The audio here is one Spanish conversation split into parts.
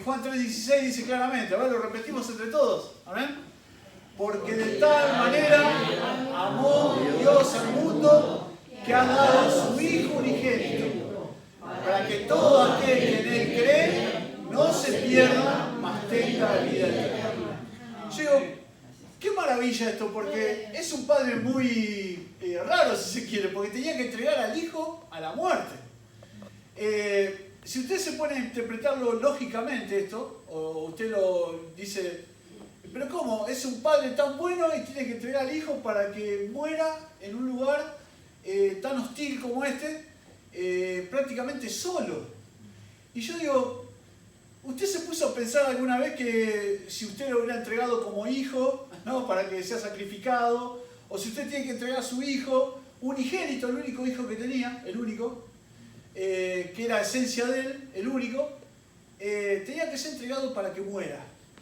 Juan 3:16 dice claramente, a ver, lo repetimos entre todos, amén. Porque de tal manera amó Dios al mundo que ha dado a su Hijo unigénito, para que todo aquel que en Él cree no se pierda, mas tenga vida eterna. Yo digo, qué maravilla esto, porque es un padre muy raro, si se quiere, porque tenía que entregar al Hijo a la muerte. Si usted se pone a interpretarlo lógicamente esto, o usted lo dice, pero ¿cómo? Es un padre tan bueno y tiene que entregar al Hijo para que muera en un lugar tan hostil como este, prácticamente solo. Y yo digo, ¿usted se puso a pensar alguna vez que si usted lo hubiera entregado como hijo, ¿no?, para que sea sacrificado, o si usted tiene que entregar a su hijo, unigénito, el único hijo que tenía, el único, que era esencia de él, el único, tenía que ser entregado para que muera?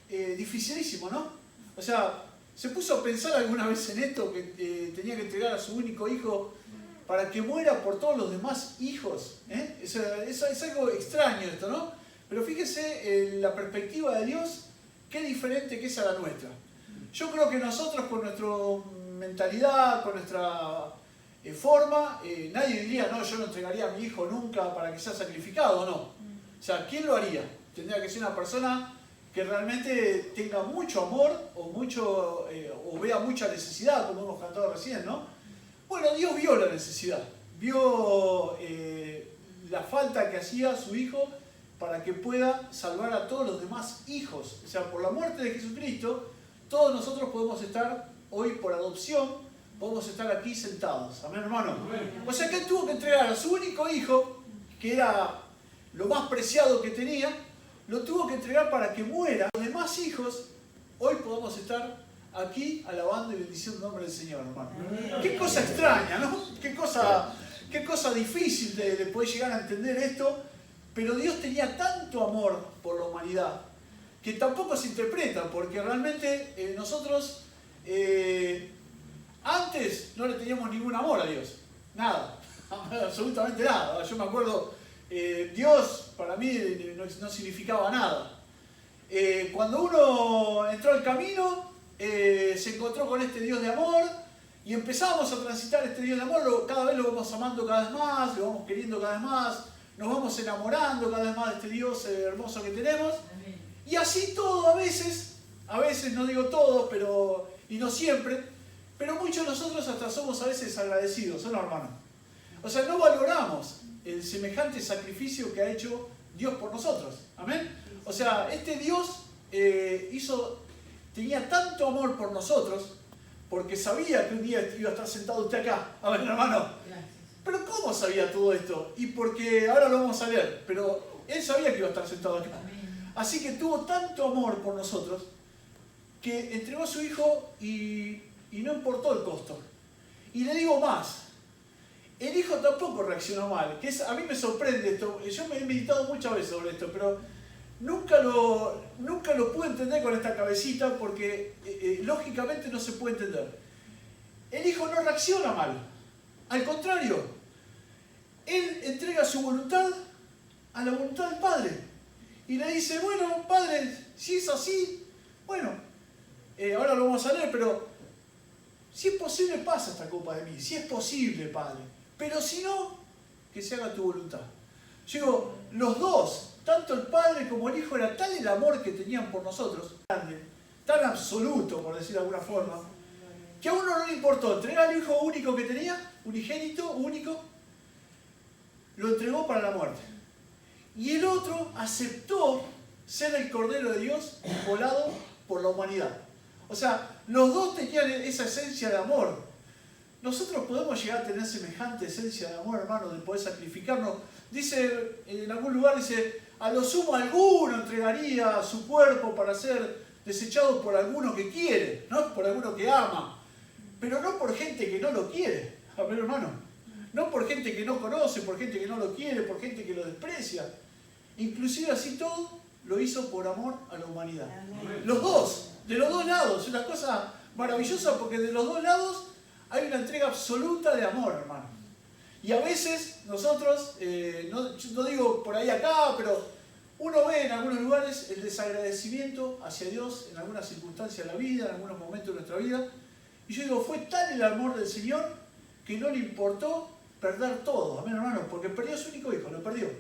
Dificilísimo, ¿no? O sea, ¿se puso a pensar alguna vez en esto, que tenía que entregar a su único hijo para que muera por todos los demás hijos? Es algo extraño esto, ¿no? Pero fíjese la perspectiva de Dios, qué diferente que es a la nuestra. Yo creo que nosotros, con nuestra mentalidad, con nuestra forma, nadie diría, no, yo no entregaría a mi hijo nunca para que sea sacrificado, no. O sea, ¿quién lo haría? Tendría que ser una persona que realmente tenga mucho amor o vea mucha necesidad, como hemos cantado recién, ¿no? Bueno, Dios vio la necesidad, vio la falta que hacía su hijo para que pueda salvar a todos los demás hijos. O sea, por la muerte de Jesucristo, todos nosotros podemos estar hoy por adopción, podemos estar aquí sentados. Amén, hermano. O sea que él tuvo que entregar a su único hijo, que era lo más preciado que tenía, lo tuvo que entregar para que muera. Los demás hijos, hoy podemos estar aquí alabando y bendiciendo el nombre del Señor, hermano. Qué cosa extraña, ¿no? Qué cosa difícil de poder llegar a entender esto. Pero Dios tenía tanto amor por la humanidad que tampoco se interpreta, porque realmente nosotros antes no le teníamos ningún amor a Dios. Nada, absolutamente nada. Yo me acuerdo, Dios para mí no significaba nada. Cuando uno entró al camino, se encontró con este Dios de amor y empezamos a transitar este Dios de amor. Cada vez lo vamos amando cada vez más, lo vamos queriendo cada vez más, nos vamos enamorando cada vez más de este Dios hermoso que tenemos. Y así todo a veces, no digo todos, y no siempre, pero muchos de nosotros hasta somos a veces agradecidos, ¿no, hermano? O sea, no valoramos el semejante sacrificio que ha hecho Dios por nosotros. ¿Amén? O sea, este Dios tenía tanto amor por nosotros, porque sabía que un día iba a estar sentado usted acá. A ver, hermano. Pero ¿cómo sabía todo esto? Y porque ahora lo vamos a leer, pero él sabía que iba a estar sentado acá. Así que tuvo tanto amor por nosotros que entregó a su hijo y no importó el costo. Y le digo más, el hijo tampoco reaccionó mal, a mí me sorprende esto. Yo me he meditado muchas veces sobre esto, pero nunca lo pude entender con esta cabecita, porque lógicamente no se puede entender. El hijo no reacciona mal, al contrario, él entrega su voluntad a la voluntad del Padre y le dice, bueno, Padre, si es así, bueno, ahora lo vamos a leer, pero si es posible, pasa esta copa de mí, si es posible, Padre, pero si no, que se haga tu voluntad. Yo digo, los dos, tanto el Padre como el Hijo, era tal el amor que tenían por nosotros, tan absoluto, por decir de alguna forma, que a uno no le importó entregar al hijo único que tenía, unigénito, único, lo entregó para la muerte. Y el otro aceptó ser el Cordero de Dios inmolado por la humanidad. O sea, los dos tenían esa esencia de amor. Nosotros podemos llegar a tener semejante esencia de amor, hermano, de poder sacrificarnos. Dice, en algún lugar dice, a lo sumo alguno entregaría su cuerpo para ser desechado por alguno que quiere, ¿no? Por alguno que ama. Pero no por gente que no lo quiere, a ver, hermano. No por gente que no conoce, por gente que no lo quiere, por gente que lo desprecia. Inclusive así todo lo hizo por amor a la humanidad. Los dos, de los dos lados. Es una cosa maravillosa, porque de los dos lados hay una entrega absoluta de amor, hermano. Y a veces nosotros, no digo por ahí acá, pero Uno ve en algunos lugares el desagradecimiento hacia Dios en algunas circunstancias de la vida, en algunos momentos de nuestra vida. Y yo digo, fue tal el amor del Señor que no le importó perder todo. Amén, hermanos, porque perdió a su único hijo, lo perdió.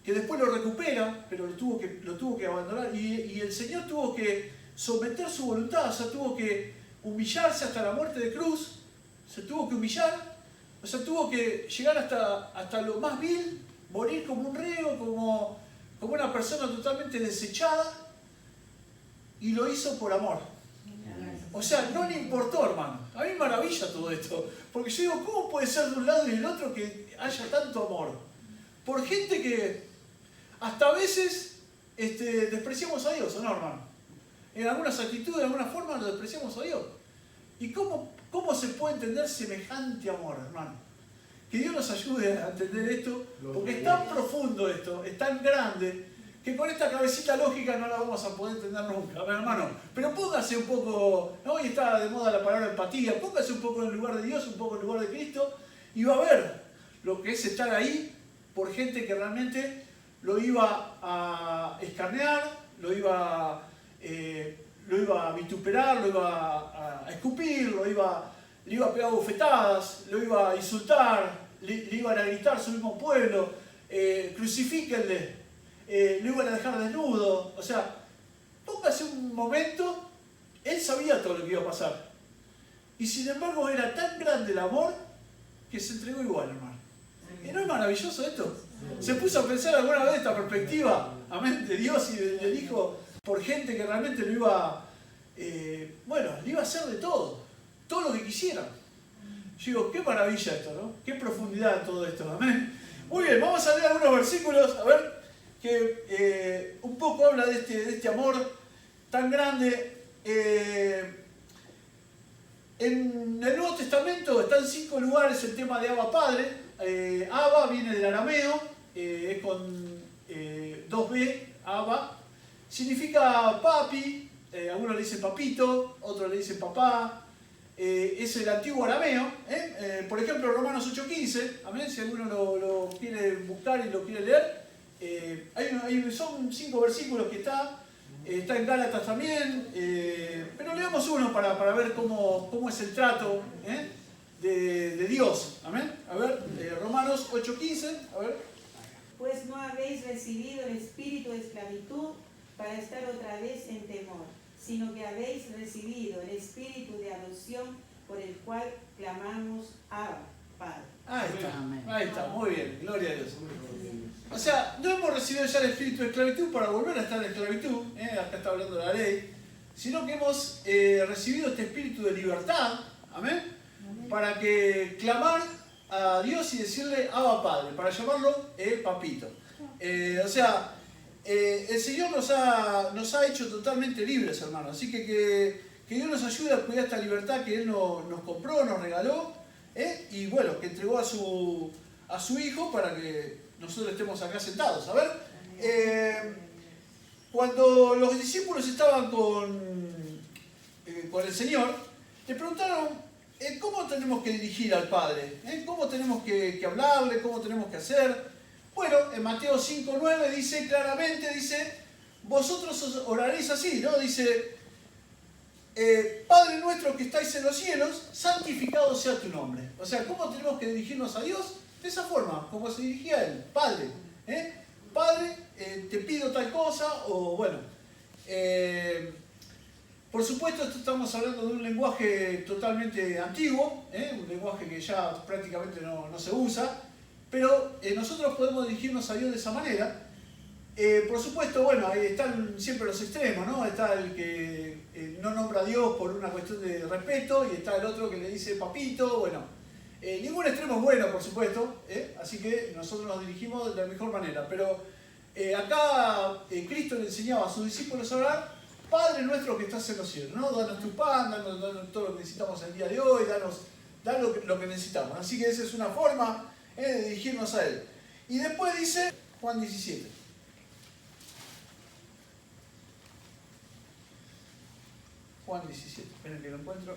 Que después lo recupera, pero lo tuvo que abandonar. Y el Señor tuvo que someter su voluntad, o sea, tuvo que humillarse hasta la muerte de cruz, se tuvo que humillar, o sea, tuvo que llegar hasta lo más vil, morir como un reo, como una persona totalmente desechada, y lo hizo por amor. O sea, no le importó, hermano. A mí me maravilla todo esto, porque yo digo, ¿cómo puede ser de un lado y del otro que haya tanto amor? Por gente que hasta a veces despreciamos a Dios, ¿o no, hermano? En algunas actitudes, de alguna forma, lo despreciamos a Dios. ¿Y cómo se puede entender semejante amor, hermano? Que Dios nos ayude a entender esto, porque es tan profundo esto, es tan grande, que con esta cabecita lógica no la vamos a poder entender nunca, hermano. Pero póngase un poco, hoy está de moda la palabra empatía, póngase un poco en el lugar de Dios, un poco en el lugar de Cristo, y va a ver lo que es estar ahí por gente que realmente lo iba a escarnear, lo iba a vituperar, lo iba a escupir, le iba a pegar bofetadas, lo iba a insultar, le iban a gritar a su mismo pueblo, crucifíquenle, lo iban a dejar desnudo. O sea, póngase un momento, él sabía todo lo que iba a pasar. Y sin embargo era tan grande el amor que se entregó igual, hermano. ¿Y no es maravilloso esto? Se puso a pensar alguna vez esta perspectiva, amén, de Dios y del Hijo, por gente que realmente lo iba, le iba a hacer de todo lo que quisieran. Yo digo, qué maravilla esto, ¿no? Qué profundidad en todo esto, amén. Muy bien, vamos a leer algunos versículos, a ver, que un poco habla de este amor tan grande. En el Nuevo Testamento está en 5 lugares el tema de Abba Padre. Abba viene del arameo, es con 2B, Abba. Significa papi, algunos le dicen papito, otros le dicen papá. Es el antiguo arameo. Por ejemplo, Romanos 8:15, amén, si alguno lo quiere buscar y lo quiere leer. Son 5 versículos que está en Gálatas también, pero leamos uno para ver cómo es el trato de Dios. Amén. A ver, Romanos 8:15, a ver. Pues no habéis recibido el espíritu de esclavitud para estar otra vez en temor, sino que habéis recibido el espíritu de adopción por el cual clamamos Abba, Padre. Ahí está, muy bien, gloria a Dios. O sea, no hemos recibido ya el espíritu de esclavitud para volver a estar en esclavitud, acá está hablando de la ley, sino que hemos recibido este espíritu de libertad, amén, para que clamar a Dios y decirle Abba Padre, para llamarlo papito. O sea, el Señor nos ha hecho totalmente libres, hermanos. Así que Dios nos ayude a cuidar esta libertad que Él nos compró, nos regaló, y bueno, que entregó a su Hijo para que nosotros estemos acá sentados. A ver, cuando los discípulos estaban con el Señor, le preguntaron cómo tenemos que dirigir al Padre, cómo tenemos que hablarle, cómo tenemos que hacer. Bueno, en Mateo 5:9 dice claramente, vosotros oraréis así, ¿no? Dice, Padre nuestro que estáis en los cielos, santificado sea tu nombre. O sea, ¿cómo tenemos que dirigirnos a Dios? De esa forma, como se dirigía a Él, Padre. Padre, te pido tal cosa, o bueno. Por supuesto, esto estamos hablando de un lenguaje totalmente antiguo, un lenguaje que ya prácticamente no se usa. Pero nosotros podemos dirigirnos a Dios de esa manera. Por supuesto, bueno, ahí están siempre los extremos, ¿no? Está el que no nombra a Dios por una cuestión de respeto y está el otro que le dice papito. Bueno, ningún extremo es bueno, por supuesto, así que nosotros nos dirigimos de la mejor manera. Pero acá Cristo le enseñaba a sus discípulos a orar, Padre nuestro que estás en los cielos, ¿no? Danos tu pan, danos todo lo que necesitamos el día de hoy, danos lo que necesitamos. Así que esa es una forma de dirigirnos a Él. Y después dice Juan 17. Juan 17, esperen que lo encuentro.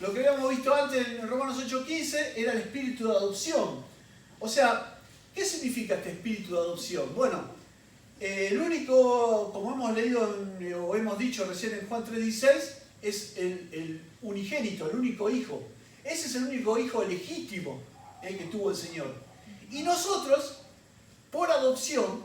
Lo que habíamos visto antes en Romanos 8:15 era el espíritu de adopción. O sea, ¿qué significa este espíritu de adopción? Bueno, el único, como hemos leído o hemos dicho recién en Juan 3:16, es el unigénito, el único hijo. Ese es el único hijo legítimo que tuvo el Señor. Y nosotros, por adopción,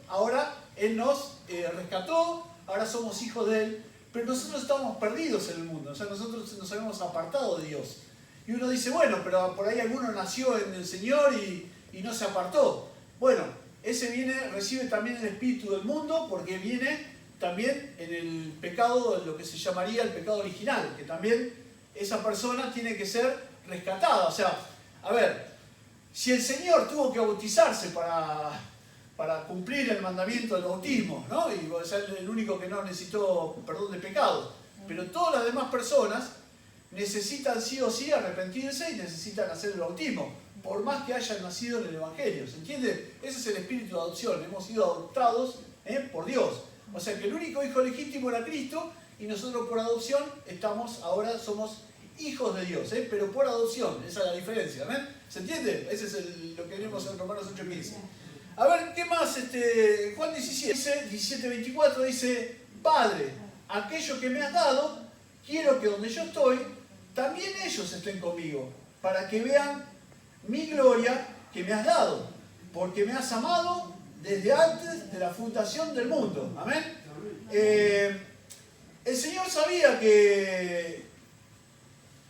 ahora Él nos rescató, ahora somos hijos de Él, pero nosotros estábamos perdidos en el mundo, o sea, nosotros nos habíamos apartado de Dios. Y uno dice, bueno, pero por ahí alguno nació en el Señor y no se apartó. Bueno, ese recibe también el espíritu del mundo, porque viene también en el pecado, lo que se llamaría el pecado original, que también esa persona tiene que ser rescatada. O sea, a ver, si el Señor tuvo que bautizarse para cumplir el mandamiento del bautismo, ¿no? Y ser el único que no necesitó perdón de pecados, pero todas las demás personas necesitan sí o sí arrepentirse y necesitan hacer el bautismo, por más que hayan nacido en el Evangelio, ¿se entiende? Ese es el espíritu de adopción, hemos sido adoptados por Dios. O sea que el único hijo legítimo era Cristo y nosotros por adopción ahora somos hijos de Dios, pero por adopción, esa es la diferencia, ¿ven? ¿Se entiende? Ese es lo que vemos en Romanos 8:15. A ver, ¿qué más? Juan 17:24 dice, Padre, aquello que me has dado, quiero que donde yo estoy, también ellos estén conmigo, para que vean mi gloria que me has dado, porque me has amado desde antes de la fundación del mundo. Amén. El Señor sabía que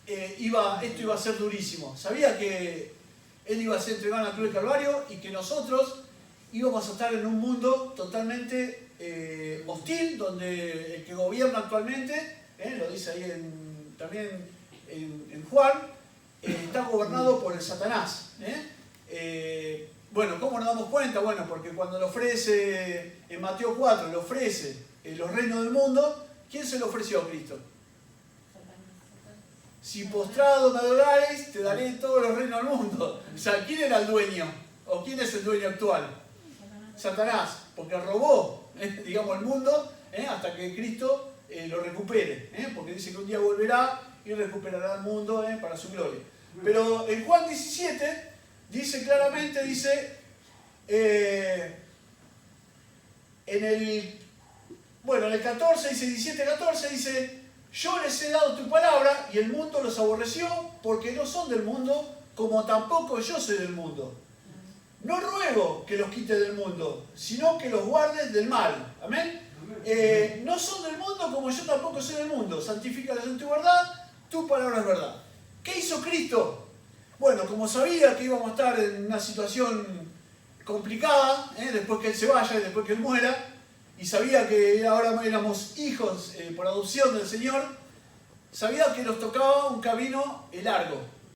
esto iba a ser durísimo. Sabía que Él iba a ser entregado en la cruz del Calvario y que nosotros íbamos a estar en un mundo totalmente hostil, donde el que gobierna actualmente, lo dice ahí también en Juan, está gobernado por el Satanás. Bueno, ¿cómo nos damos cuenta? Bueno, porque cuando le ofrece, en Mateo 4, le ofrece los reinos del mundo, ¿quién se lo ofreció a Cristo? Si postrado me adorares, te daré todos los reinos del mundo. O sea, ¿quién era el dueño? ¿O quién es el dueño actual? Satanás, porque robó, digamos, el mundo hasta que Cristo lo recupere. Porque dice que un día volverá y recuperará el mundo para su gloria. Pero en Juan 17 dice claramente, en el 14, dice 17-14, dice, yo les he dado tu palabra y el mundo los aborreció porque no son del mundo, como tampoco yo soy del mundo. No ruego que los quites del mundo, sino que los guardes del mal. Amén. No son del mundo como yo tampoco soy del mundo. Santifícalos en tu verdad, tu palabra es verdad. ¿Qué hizo Cristo? Bueno, como sabía que íbamos a estar en una situación complicada, después que Él se vaya y después que Él muera, y sabía que ahora éramos hijos por adopción del Señor, sabía que nos tocaba un camino largo.